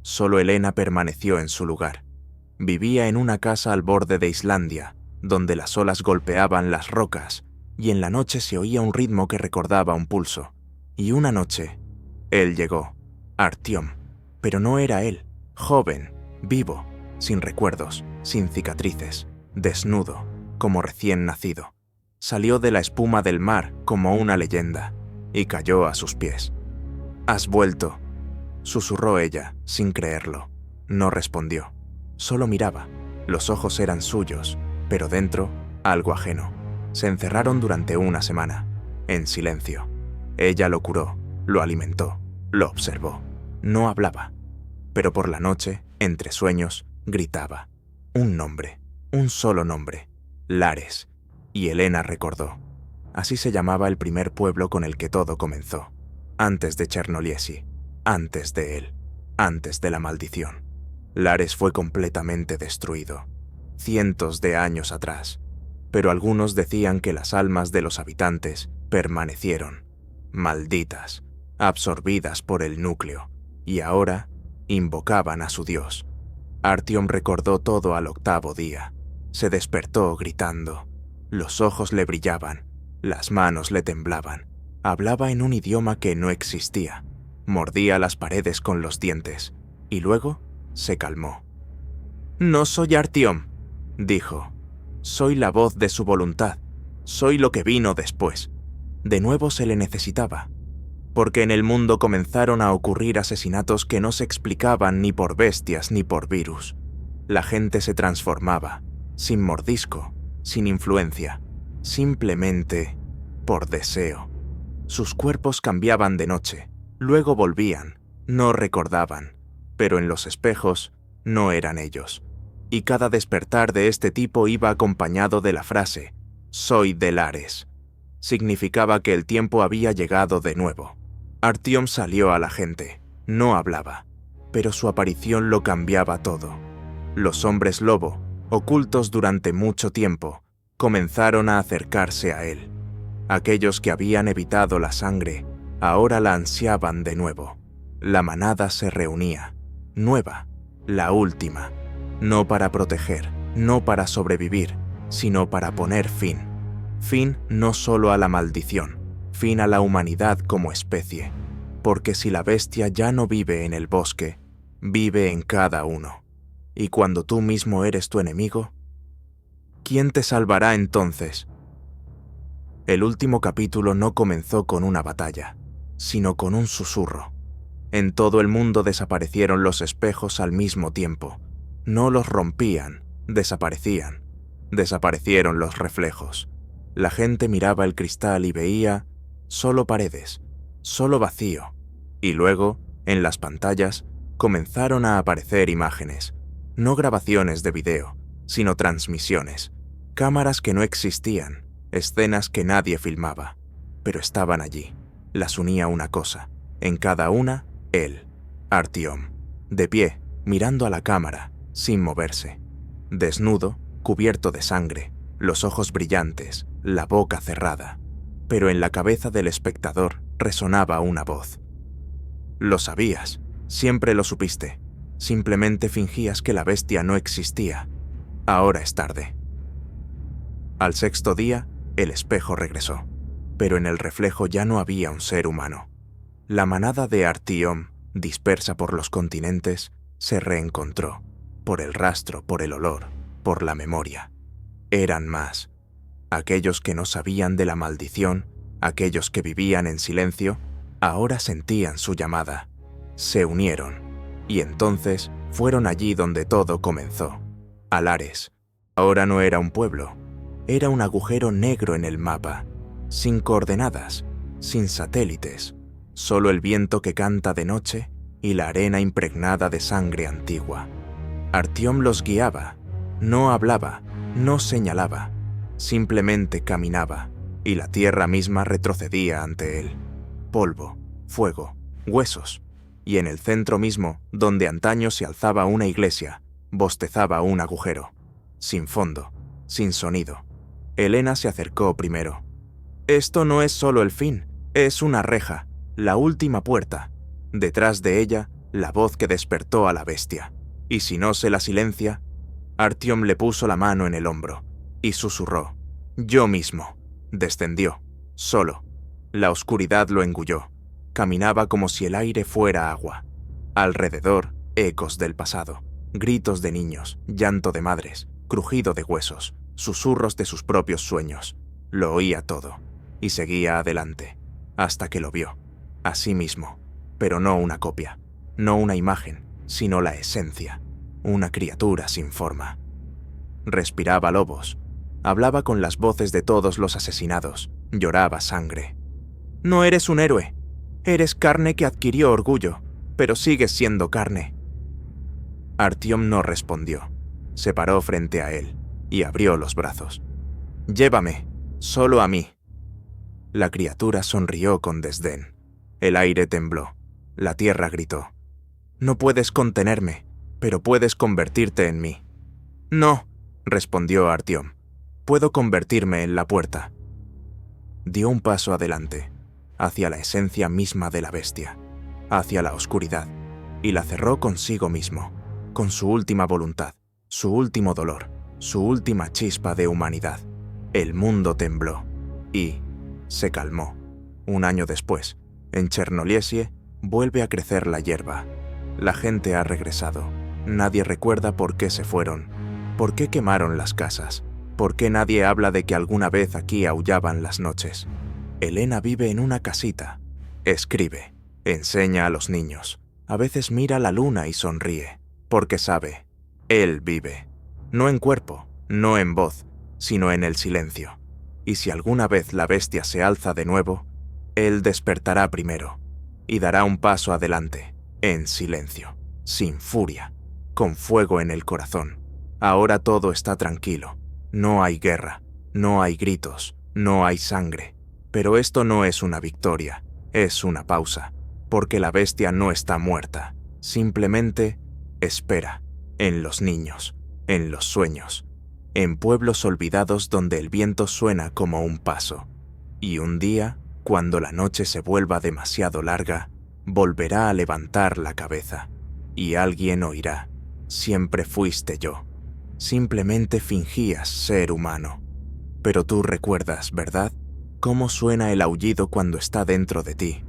Solo Elena permaneció en su lugar. Vivía en una casa al borde de Islandia, donde las olas golpeaban las rocas, y en la noche se oía un ritmo que recordaba un pulso. Y una noche, él llegó, Artyom, pero no era él, joven, vivo, sin recuerdos, sin cicatrices, desnudo, como recién nacido. Salió de la espuma del mar como una leyenda, y cayó a sus pies. «Has vuelto», susurró ella, sin creerlo. No respondió, solo miraba. Los ojos eran suyos, pero dentro, algo ajeno. Se encerraron durante una semana, en silencio. Ella lo curó, lo alimentó, lo observó. No hablaba, pero por la noche, entre sueños, gritaba. Un nombre, un solo nombre, Lares. Y Elena recordó. Así se llamaba el primer pueblo con el que todo comenzó. Antes de Chernoliesi, antes de él, antes de la maldición. Lares fue completamente destruido, cientos de años atrás. Pero algunos decían que las almas de los habitantes permanecieron, malditas, absorbidas por el núcleo, y ahora invocaban a su dios. Artyom recordó todo al 8º día. Se despertó gritando. Los ojos le brillaban, las manos le temblaban. Hablaba en un idioma que no existía. Mordía las paredes con los dientes, y luego se calmó. «No soy Artyom», dijo. «Soy la voz de su voluntad. Soy lo que vino después». De nuevo se le necesitaba, porque en el mundo comenzaron a ocurrir asesinatos que no se explicaban ni por bestias ni por virus. La gente se transformaba, sin mordisco, sin influencia, simplemente por deseo. Sus cuerpos cambiaban de noche, luego volvían, no recordaban, pero en los espejos no eran ellos. Y cada despertar de este tipo iba acompañado de la frase «Soy de Lares». Significaba que el tiempo había llegado de nuevo. Artyom salió a la gente, no hablaba, pero su aparición lo cambiaba todo. Los hombres lobo, ocultos durante mucho tiempo, comenzaron a acercarse a él. Aquellos que habían evitado la sangre, ahora la ansiaban de nuevo. La manada se reunía, nueva, la última. No para proteger, no para sobrevivir, sino para poner fin. Fin no solo a la maldición, fin a la humanidad como especie. Porque si la bestia ya no vive en el bosque, vive en cada uno. Y cuando tú mismo eres tu enemigo, ¿quién te salvará entonces? El último capítulo no comenzó con una batalla, sino con un susurro. En todo el mundo desaparecieron los espejos al mismo tiempo. No los rompían, desaparecían. Desaparecieron los reflejos. La gente miraba el cristal y veía solo paredes, solo vacío. Y luego, en las pantallas, comenzaron a aparecer imágenes. No grabaciones de video, sino transmisiones. Cámaras que no existían, escenas que nadie filmaba, pero estaban allí. Las unía una cosa. En cada una, él, Artyom, de pie, mirando a la cámara, sin moverse. Desnudo, cubierto de sangre, los ojos brillantes, la boca cerrada. Pero en la cabeza del espectador resonaba una voz. Lo sabías, siempre lo supiste. Simplemente fingías que la bestia no existía. Ahora es tarde. Al sexto día, el espejo regresó, pero en el reflejo ya no había un ser humano. La manada de Artyom, dispersa por los continentes, se reencontró, por el rastro, por el olor, por la memoria. Eran más. Aquellos que no sabían de la maldición, aquellos que vivían en silencio, ahora sentían su llamada. Se unieron, y entonces fueron allí donde todo comenzó. Alares. Ahora no era un pueblo, era un agujero negro en el mapa, sin coordenadas, sin satélites, solo el viento que canta de noche y la arena impregnada de sangre antigua. Artyom los guiaba, no hablaba, no señalaba, simplemente caminaba, y la tierra misma retrocedía ante él. Polvo, fuego, huesos, y en el centro mismo, donde antaño se alzaba una iglesia, bostezaba un agujero, sin fondo, sin sonido. Elena se acercó primero. Esto no es solo el fin, es una reja, la última puerta. Detrás de ella, la voz que despertó a la bestia. Y si no se la silencia, Artyom le puso la mano en el hombro y susurró. Yo mismo. Descendió, solo. La oscuridad lo engulló. Caminaba como si el aire fuera agua. Alrededor, ecos del pasado, gritos de niños, llanto de madres, crujido de huesos, susurros de sus propios sueños. Lo oía todo, y seguía adelante, hasta que lo vio, a sí mismo, pero no una copia, no una imagen, sino la esencia, una criatura sin forma. Respiraba lobos, hablaba con las voces de todos los asesinados, lloraba sangre. No eres un héroe, eres carne que adquirió orgullo, pero sigues siendo carne. Artyom no respondió, se paró frente a él y abrió los brazos. Llévame, solo a mí. La criatura sonrió con desdén. El aire tembló, la tierra gritó. No puedes contenerme, pero puedes convertirte en mí. No, respondió Artyom. Puedo convertirme en la puerta. Dio un paso adelante, hacia la esencia misma de la bestia, hacia la oscuridad, y la cerró consigo mismo, con su última voluntad, su último dolor, su última chispa de humanidad. El mundo tembló, y se calmó. Un año después, en Chernoliesie, vuelve a crecer la hierba. La gente ha regresado. Nadie recuerda por qué se fueron, por qué quemaron las casas, por qué nadie habla de que alguna vez aquí aullaban las noches. Elena vive en una casita. Escribe, enseña a los niños. A veces mira la luna y sonríe, porque sabe, él vive. No en cuerpo, no en voz, sino en el silencio. Y si alguna vez la bestia se alza de nuevo, él despertará primero y dará un paso adelante, en silencio, sin furia, con fuego en el corazón. Ahora todo está tranquilo. No hay guerra, no hay gritos, no hay sangre. Pero esto no es una victoria, es una pausa, porque la bestia no está muerta. Simplemente espera, en los niños, en los sueños, en pueblos olvidados donde el viento suena como un paso. Y un día, cuando la noche se vuelva demasiado larga, volverá a levantar la cabeza, y alguien oirá, siempre fuiste yo. Simplemente fingías ser humano. Pero tú recuerdas, ¿verdad? Cómo suena el aullido cuando está dentro de ti.